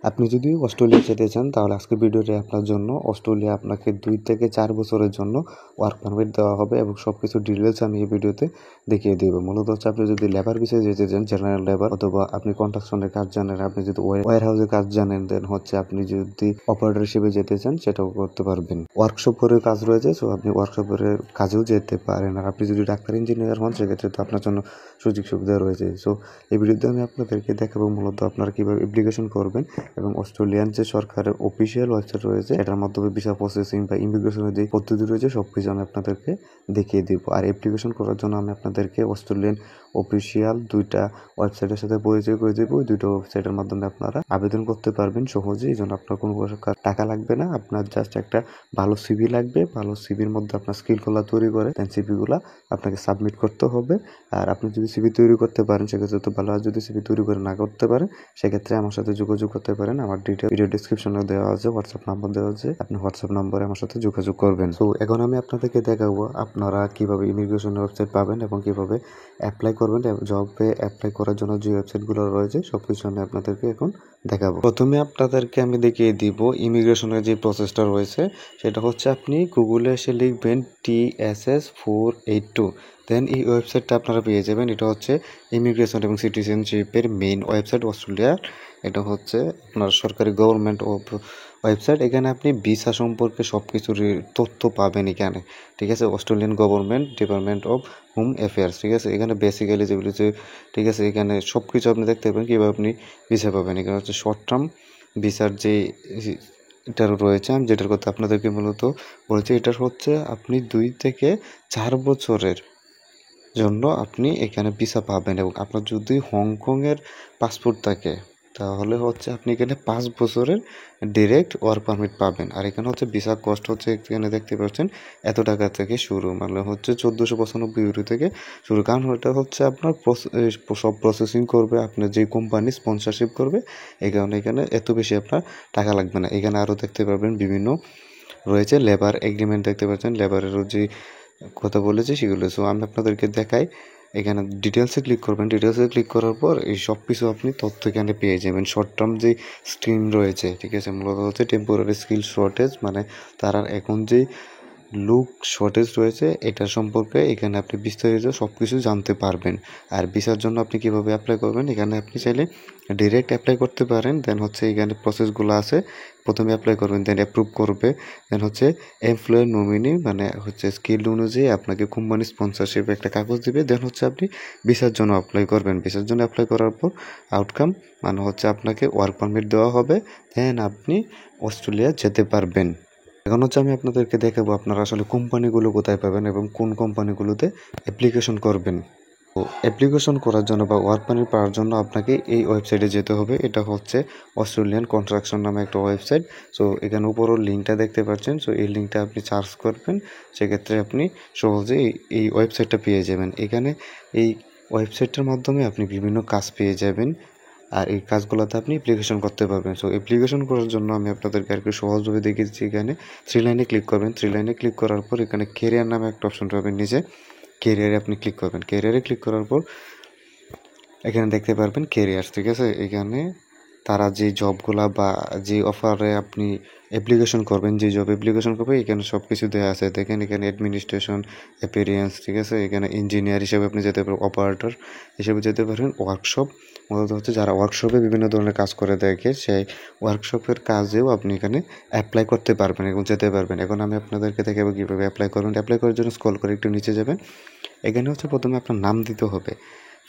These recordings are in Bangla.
আপনি যদি অস্ট্রেলিয়া যেতে চান তাহলে আজকের ভিডিওটি আপনার জন্য। অস্ট্রেলিয়া আপনাকে 2 থেকে 4 বছরের জন্য ওয়ার্ক পারমিট দেওয়া হবে এবং সবকিছু ডিটেলস আমি এই ভিডিওতে দেখিয়ে দেব। মূলত হচ্ছে আপনি যদি লেবার বিষয়ে যেতে চান, জেনারেল লেবার, অথবা আপনি কনস্ট্রাকশনের কাজ জানেন, আপনি যদি ওয়্যার হাউসের কাজ জানেন, দেন হচ্ছে আপনি যদি অপারেটর হিসেবে যেতে চান সেটাও করতে পারবেন। ওয়ার্কশপ করে কাজ রয়েছে, সো আপনি ওয়ার্কশপের কাজেও যেতে পারেন। আর আপনি যদি ডাক্তার ইঞ্জিনিয়ার হন সেক্ষেত্রে তো আপনার জন্য সুযোগ সুবিধা রয়েছে। সো এই ভিডিওতে আমি আপনাদেরকে দেখাবো মূলত আপনারা কীভাবে অ্যাপ্লিকেশন করবেন এবং অস্ট্রেলিয়ান যে সরকারের অফিসিয়াল ওয়েবসাইট রয়েছে এটার মাধ্যমে ভিসা প্রসেসিং বা ইমিগ্রেশনের যে পদ্ধতি রয়েছে সব কিছু আমি আপনাদেরকে দেখিয়ে দিব। আর অ্যাপ্লিকেশন করার জন্য আমি আপনাদেরকে অস্ট্রেলিয়ান অফিসিয়াল 2টা ওয়েবসাইটের সাথে পরিচয় করে দেবো। ওই 2টো ওয়েবসাইটের মাধ্যমে আপনারা আবেদন করতে পারবেন সহজেই। এই জন্য আপনার কোনো টাকা লাগবে না, আপনার জাস্ট একটা ভালো সিভি লাগবে। ভালো সিভির মধ্যে আপনার স্কিলগুলো তৈরি করে দেন সিভিগুলো আপনাকে সাবমিট করতে হবে। আর আপনি যদি সিভি তৈরি করতে পারেন সেক্ষেত্রে তো ভালো, আর যদি সিভি তৈরি করে না করতে পারেন সেক্ষেত্রে আমার সাথে যোগাযোগ করতে পারেন। আমার ডিটেল ভিডিও ডিসক্রিপশনে দেওয়া আছে, হোয়াটসঅ্যাপ নাম্বার দেওয়া আছে, আপনি হোয়াটসঅ্যাপ নম্বরে আমার সাথে যোগাযোগ করবেন। তো এখন আমি আপনাদেরকে দেখাবো আপনারা কিভাবে ইমিগ্রেশনের ওয়েবসাইট পাবেন এবং কিভাবে অ্যাপ্লাই করবেন। জবে অ্যাপ্লাই করার জন্য যে ওয়েবসাইটগুলো রয়েছে সবকিছু আমি আপনাদেরকে এখন দেখাবো। প্রথমে আপনাদেরকে আমি দেখিয়ে দিব ইমিগ্রেশনের যে প্রসেসটা রয়েছে। সেটা হচ্ছে আপনি গুগলে এসে লিখবেন TSS482, দেন এই ওয়েবসাইটটা আপনারা পেয়ে যাবেন। এটা হচ্ছে ইমিগ্রেশন এবং সিটিজেনশিপের মেইন ওয়েবসাইট অস্ট্রেলিয়ার। এটা হচ্ছে আপনার সরকারি গভর্নমেন্ট ওয়েবসাইট। এখানে আপনি ভিসা সম্পর্কে সব কিছুর তথ্য পাবেন এখানে, ঠিক আছে। Australian government department of home affairs, ঠিক আছে। এখানে বেসিক্যালি যেগুলো, ঠিক আছে, এখানে সব কিছু আপনি দেখতে পাবেন কীভাবে আপনি ভিসা পাবেন। এখানে হচ্ছে শর্ট টার্ম ভিসার যে এটা রয়েছে, আমি যেটার কথা আপনাদেরকে মূলত বলছি, এটা হচ্ছে আপনি 2 থেকে 4 বছরের জন্য আপনি এখানে ভিসা পাবেন। এবং আপনার যদি হংকংয়ের পাসপোর্ট থাকে তাহলে হচ্ছে আপনি এখানে 5 বছরের ডিরেক্ট ওয়ার্ক পারমিট পাবেন। আর এখানে হচ্ছে ভিসা কস্ট হচ্ছে এখানে দেখতে পাচ্ছেন এত টাকা থেকে শুরু, মানে হচ্ছে 1495 ইউরো থেকে শুরু। কারণ এটা হচ্ছে আপনার সব প্রসেসিং করবে আপনার যে কোম্পানি স্পন্সরশিপ করবে, এই কারণে এখানে এত বেশি আপনার টাকা লাগবে না। এখানে আরও দেখতে পারবেন বিভিন্ন রয়েছে লেবার এগ্রিমেন্ট, দেখতে পাচ্ছেন লেবারেরও যে কথা বলেছি সেগুলো। সো আমি আপনাদেরকে দেখাই। এখানে ডিটেলসে ক্লিক করবেন। ডিটেলসে ক্লিক করার পর এই সব কিছু আপনি তথ্য এখানে পেয়ে যাবেন। শর্ট টার্ম যে স্কিম রয়েছে, ঠিক আছে, মূলত হচ্ছে টেম্পোরারি স্কিল শর্টেজ, মানে তারা এখন যে লুক শর্টেজ রয়েছে এটা সম্পর্কে এখানে আপনি বিস্তারিত সব কিছু জানতে পারবেন। আর ভিসার জন্য আপনি কীভাবে অ্যাপ্লাই করবেন, এখানে আপনি চাইলে ডিরেক্ট অ্যাপ্লাই করতে পারেন। দেন হচ্ছে এখানে প্রসেসগুলো আছে। প্রথমে অ্যাপ্লাই করবেন, দেন অ্যাপ্রুভ করবে, দেন হচ্ছে এমপ্লয়ার নমিনি, মানে হচ্ছে স্কিল অনুযায়ী আপনাকে কোম্পানি স্পন্সরশিপ একটা কাগজ দিবে। দেন হচ্ছে আপনি ভিসার জন্য অ্যাপ্লাই করবেন। ভিসার জন্য অ্যাপ্লাই করার পর আউটকাম, মানে হচ্ছে আপনাকে ওয়ার্ক পারমিট দেওয়া হবে, দেন আপনি অস্ট্রেলিয়া যেতে পারবেন। এখন হচ্ছে আমি আপনাদেরকে দেখাবো আপনারা আসলে কোম্পানিগুলো কোথায় পাবেন এবং কোন কোম্পানিগুলোতে অ্যাপ্লিকেশন করবেন। তো অ্যাপ্লিকেশন করার জন্য বা ওয়ার্ক পারমিট পাওয়ার জন্য আপনাকে এই ওয়েবসাইটে যেতে হবে। এটা হচ্ছে অস্ট্রেলিয়ান কনস্ট্রাকশন নামে একটা ওয়েবসাইট। সো এখানে উপরের লিঙ্কটা দেখতে পাচ্ছেন। সো এই লিঙ্কটা আপনি সার্চ করবেন, সেক্ষেত্রে আপনি সহজেই এই ওয়েবসাইটটা পেয়ে যাবেন। এখানে এই ওয়েবসাইটটার মাধ্যমে আপনি বিভিন্ন কাজ পেয়ে যাবেন, আর এই কাজগুলোতে আপনি অ্যাপ্লিকেশন করতে পারবেন। সো অ্যাপ্লিকেশন করার জন্য আমি আপনাদেরকে আর কি সহজভাবে দেখিয়েছি। এখানে 3 লাইনে ক্লিক করবেন। 3 লাইনে ক্লিক করার পর এখানে কেরিয়ার নামে একটা অপশন পাবেন নিচে, কেরিয়ারে আপনি ক্লিক করবেন। কেরিয়ারে ক্লিক করার পর এখানে দেখতে পারবেন কেরিয়ার, ঠিক আছে। এখানে তারা যে জবগুলা বা যে অফারে আপনি অ্যাপ্লিকেশন করবেন, যে জব অ্যাপ্লিকেশন করবে, এখানে সব কিছু দেওয়া আছে। দেখেন এখানে অ্যাডমিনিস্ট্রেশন, অ্যাপিয়ারেন্স, ঠিক আছে। এখানে ইঞ্জিনিয়ার হিসেবে আপনি যেতে পারেন, অপারেটর হিসেবে যেতে পারেন, ওয়ার্কশপ, মূলত হচ্ছে যারা ওয়ার্কশপে বিভিন্ন ধরনের কাজ করে দেখে সেই ওয়ার্কশপের কাজেও আপনি এখানে অ্যাপ্লাই করতে পারবেন এবং যেতে পারবেন। এখন আমি আপনাদেরকে দেখাবো কীভাবে অ্যাপ্লাই করবেন। অ্যাপ্লাই করার জন্য স্ক্রল করে একটু নিচে যাবেন। এখানে হচ্ছে প্রথমে আপনার নাম দিতে হবে,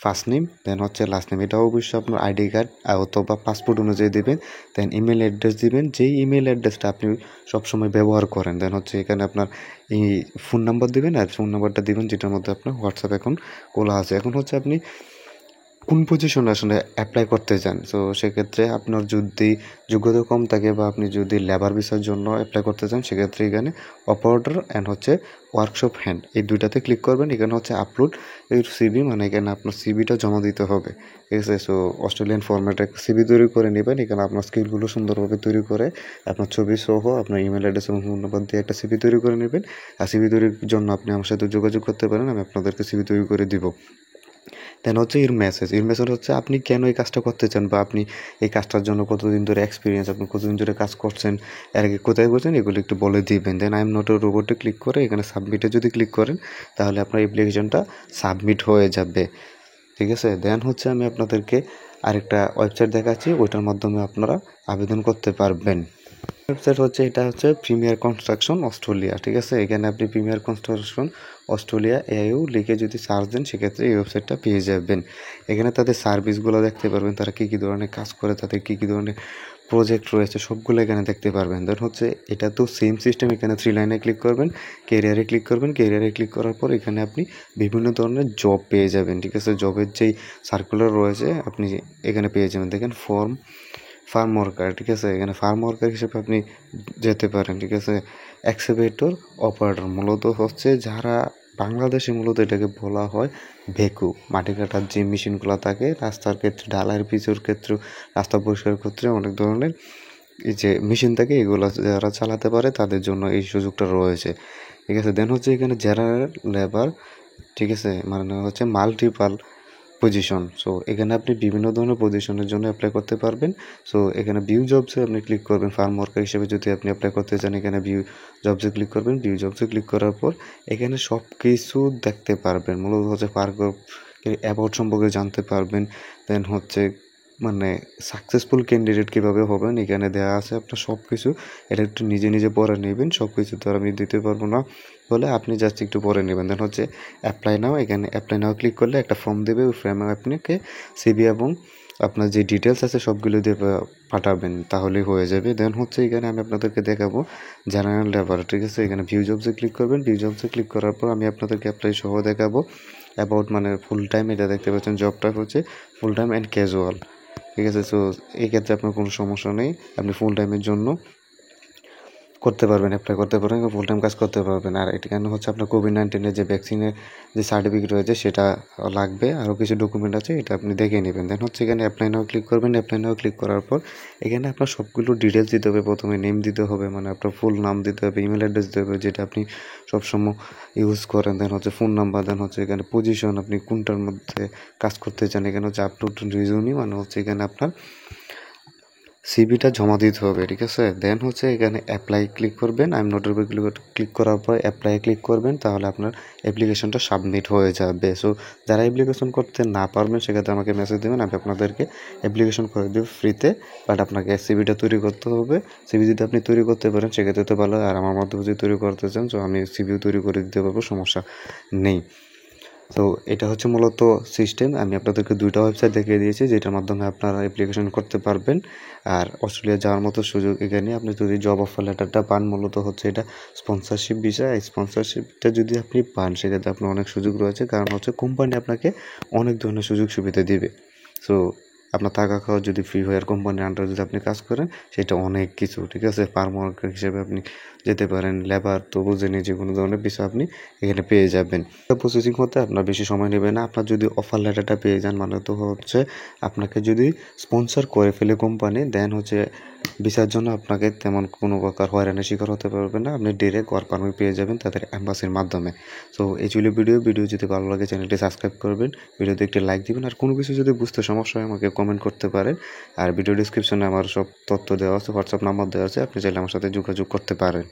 ফার্স্ট নেম, দেন হচ্ছে লাস্ট নেম। এটা অবশ্যই আপনার আইডি কার্ড অথবা পাসপোর্ট অনুযায়ী দেবেন। দেন ইমেল অ্যাড্রেস দিবেন, যেই ইমেল অ্যাড্রেসটা আপনি সবসময় ব্যবহার করেন। দেন হচ্ছে এখানে আপনার এই ফোন নাম্বার দিবেন, আর ফোন নাম্বারটা দিবেন যেটার মধ্যে আপনার হোয়াটসঅ্যাপ এখন খোলা আছে। এখন হচ্ছে আপনি কোন পজিশনে আসলে অ্যাপ্লাই করতে চান। সো সেক্ষেত্রে আপনার যদি যোগ্যতা কম থাকে বা আপনি যদি লেবার ভিসার জন্য অ্যাপ্লাই করতে চান, সেক্ষেত্রে এখানে অপারেটর অ্যান্ড হচ্ছে ওয়ার্কশপ হ্যান্ড, এই দুইটাতে ক্লিক করবেন। এখানে হচ্ছে আপলোড এর সিভি, মানে এখানে আপনার সিভিটা জমা দিতে হবে, ঠিক আছে। সো অস্ট্রেলিয়ান ফরম্যাটে একটা সিভি তৈরি করে নেবেন। এখানে আপনার স্কিলগুলো সুন্দরভাবে তৈরি করে আপনার ছবি সহ আপনার ইমেল অ্যাড্রেস এবং ফোন নাম্বার দিয়ে একটা সিভি তৈরি করে নেবেন। আর সিভি তৈরির জন্য আপনি আমার সাথে যোগাযোগ করতে পারেন, আমি আপনাদেরকে সিভি তৈরি করে দিব। দেন হচ্ছে ইউর মেসেজ হচ্ছে আপনি কেন এই কাজটা করতে চান, বা আপনি এই কাজটার জন্য কতদিন ধরে এক্সপিরিয়েন্স, আপনি কতদিন ধরে কাজ করছেন, এর আগে কোথায় করছেন, এগুলো একটু বলে দিবেন। Then I am not a রোবটে ক্লিক করে এখানে সাবমিটে যদি ক্লিক করেন তাহলে আপনার অ্যাপ্লিকেশনটা সাবমিট হয়ে যাবে, ঠিক আছে। দেন হচ্ছে আমি আপনাদেরকে আরেকটা ওয়েবসাইট দেখাচ্ছি, ওইটার মাধ্যমে আপনারা আবেদন করতে পারবেন। ওয়েবসাইট হচ্ছে এটা হচ্ছে প্রিমিয়ার কনস্ট্রাকশন অস্ট্রেলিয়া, ঠিক আছে। এখানে আপনি প্রিমিয়ার কনস্ট্রাকশন অস্ট্রেলিয়া এআইইউ লিখে যদি সার্চ দেন সেক্ষেত্রে এই ওয়েবসাইটটা পেয়ে যাবেন। এখানে তাদের সার্ভিসগুলো দেখতে পারবেন, তারা কী কী ধরনের কাজ করে, তাদের কী কী ধরনের প্রজেক্ট রয়েছে সবগুলো এখানে দেখতে পারবেন। দেন হচ্ছে এটা তো সেম সিস্টেম, এখানে 3 লাইনে ক্লিক করবেন, ক্যারিয়ারে ক্লিক করবেন, ক্যারিয়ারে ক্লিক করার পর এখানে আপনি বিভিন্ন ধরনের জব পেয়ে যাবেন, ঠিক আছে। জবের যেই সার্কুলার রয়েছে আপনি এখানে পেয়ে যাবেন। দেখেন ফার্ম ওয়ার্কার, ঠিক আছে। এখানে ফার্ম ওয়ার্কার হিসেবে আপনি যেতে পারেন, ঠিক আছে। এক্সকেভেটর অপারেটর মূলত হচ্ছে যারা বাংলাদেশে মূলত এটাকে বলা হয় ভেকু, মাটি কাটার যে মেশিনগুলো থাকে রাস্তার ক্ষেত্রে, ঢালাইয়ের পিচুর ক্ষেত্রে, রাস্তা পরিষ্কার ক্ষেত্রে অনেক ধরনের এই যে মেশিন থাকে, এগুলো যারা চালাতে পারে তাদের জন্য এই সুযোগটা রয়েছে, ঠিক আছে। দেন হচ্ছে এখানে জেনারেল লেবার, ঠিক আছে, মানে হচ্ছে মাল্টিপাল পজিশন। সো এখানে আপনি বিভিন্ন ধরনের পজিশনের জন্য অ্যাপ্লাই করতে পারবেন। সো এখানে ভিউ জবসে আপনি ক্লিক করবেন, ফার্ম ওয়ার্কার হিসেবে যদি আপনি অ্যাপ্লাই করতে চান এখানে ভিউ জবসে ক্লিক করবেন। ভিউ জবসে ক্লিক করার পর এখানে সব কিছু দেখতে পারবেন, মূলত হচ্ছে পার্ক অ্যাবাউট সম্পর্কে জানতে পারবেন। দেন হচ্ছে মানে সাকসেসফুল ক্যান্ডিডেট কীভাবে হবেন এখানে দেওয়া আছে আপনার সব কিছু। এটা একটু নিজে নিজে পড়ে নেবেন, সব কিছু তো আর আমি দিতে পারবো না বলে আপনি জাস্ট একটু পরে নেবেন। দেন হচ্ছে অ্যাপ্লাই নাও, এখানে অ্যাপ্লাই নাও ক্লিক করলে একটা ফর্ম দেবে, ওই ফর্মে আপনাকে সিভি এবং আপনার যে ডিটেলস আছে সবগুলো দিয়ে পাঠাবেন, তাহলেই হয়ে যাবে। দেন হচ্ছে এখানে আমি আপনাদেরকে দেখাবো জেনারেল লেবার, ঠিক আছে। এখানে ভিউ জবসে ক্লিক করবেন, ভিউ জবসে ক্লিক করার পর আমি আপনাদেরকে অ্যাপ্লাই সহ দেখাবো। অ্যাবাউট মানে ফুল টাইম, এটা দেখতে পাচ্ছেন জবটা হচ্ছে ফুল টাইম অ্যান্ড ক্যাজুয়াল, ঠিক আছে। সো এই ক্ষেত্রে আপনার কোনো সমস্যা নেই, আপনি ফুল টাইমের জন্য করতে পারবেন, অ্যাপ্লাই করতে পারবেন, ফুল টাইম কাজ করতে পারবেন। আর এখানে হচ্ছে আপনার কোভিড-19 যে ভ্যাকসিনের যে সার্টিফিকেট রয়েছে সেটা লাগবে, আরও কিছু ডকুমেন্ট আছে, এটা আপনি দেখে নেবেন। দেন হচ্ছে এখানে অ্যাপ্লাই নাও ক্লিক করবেন, অ্যাপ্লাই নাও ক্লিক করার পর এখানে আপনার সবগুলো ডিটেলস দিতে হবে। প্রথমে নেম দিতে হবে, মানে আপনার ফুল নাম দিতে হবে, ইমেল অ্যাড্রেস দিতে হবে যেটা আপনি সবসময় ইউজ করেন। দেন হচ্ছে ফোন নাম্বার, দেন হচ্ছে এখানে পজিশন, আপনি কোনটার মধ্যে কাজ করতে চান। এখানে হচ্ছে আপলোড রিজিউমি, মানে হচ্ছে এখানে আপনার সিভিটা জমা দিতে হবে, ঠিক আছে। দেন হচ্ছে এখানে অ্যাপ্লাই ক্লিক করবেন, আই এম নট এর ক্লিক করার পর অ্যাপ্লাই ক্লিক করবেন, তাহলে আপনার অ্যাপ্লিকেশনটা সাবমিট হয়ে যাবে। সো যারা অ্যাপ্লিকেশন করতে না পারবেন সেক্ষেত্রে আমাকে মেসেজ দেবেন, আমি আপনাদেরকে অ্যাপ্লিকেশন করে দেবো ফ্রিতে। বাট আপনাকে সিভিটা তৈরি করতে হবে। সিভি যদি আপনি তৈরি করতে পারেন সেক্ষেত্রে তো ভালো, আর আমার মাধ্যমে যদি তৈরি করতে চান তো আমি সিভিও তৈরি করে দিতে পারবো, সমস্যা নেই। তো এটা হচ্ছে মূলত সিস্টেম। আমি আপনাদেরকে 2টা ওয়েবসাইট দেখিয়ে দিয়েছি যেটার মাধ্যমে আপনারা অ্যাপ্লিকেশন করতে পারবেন। আর অস্ট্রেলিয়া যাওয়ার মতো সুযোগ এখানে, আপনি যদি জব অফার লেটারটা পান, মূলত হচ্ছে এটা স্পন্সরশিপ ভিসা। এই স্পন্সরশিপটা যদি আপনি পান সেক্ষেত্রে আপনার অনেক সুযোগ রয়েছে, কারণ হচ্ছে কোম্পানি আপনাকে অনেক ধরনের সুযোগ সুবিধা দিবে। সো আপনার থাকা খাওয়া যদি ফ্রি হয়, আর কোম্পানির আন্ডারে যদি আপনি কাজ করেন সেটা অনেক কিছু, ঠিক আছে। ফার্ম ওয়ার্কার হিসেবে আপনি যেতে পারেন, লেবার তো বুঝেনি, যে কোনো ধরনের বিষয় আপনি এখানে পেয়ে যাবেন। প্রসেসিং হতে আপনার বেশি সময় নেবে না। আপনার যদি অফার লেটারটা পেয়ে যান, মানে তো হচ্ছে আপনাকে যদি স্পন্সর করে ফেলে কোম্পানি, দেন হচ্ছে ভিসার জন্য আপনাকে তেমন কোনো প্রকার হয়রানির শিকার হতে পারবে না, আপনি ডিরেক্ট ওয়ার্ক পারমিট পেয়ে যাবেন তাদের অ্যাম্বাসির মাধ্যমে। সো এই ছিল ভিডিও যদি ভালো লাগে চ্যানেলটি সাবস্ক্রাইব করবেন, ভিডিওতে একটি লাইক দিবেন, আর কোনো কিছু যদি বুঝতে সমস্যা হয় আমাকে কমেন্ট করতে পারেন। আর ভিডিও ডিসক্রিপশনে আমার সব তথ্য দেওয়া আছে, হোয়াটসঅ্যাপ নাম্বার দেওয়া আছে, আপনি চাইলে আমার সাথে যোগাযোগ করতে পারেন।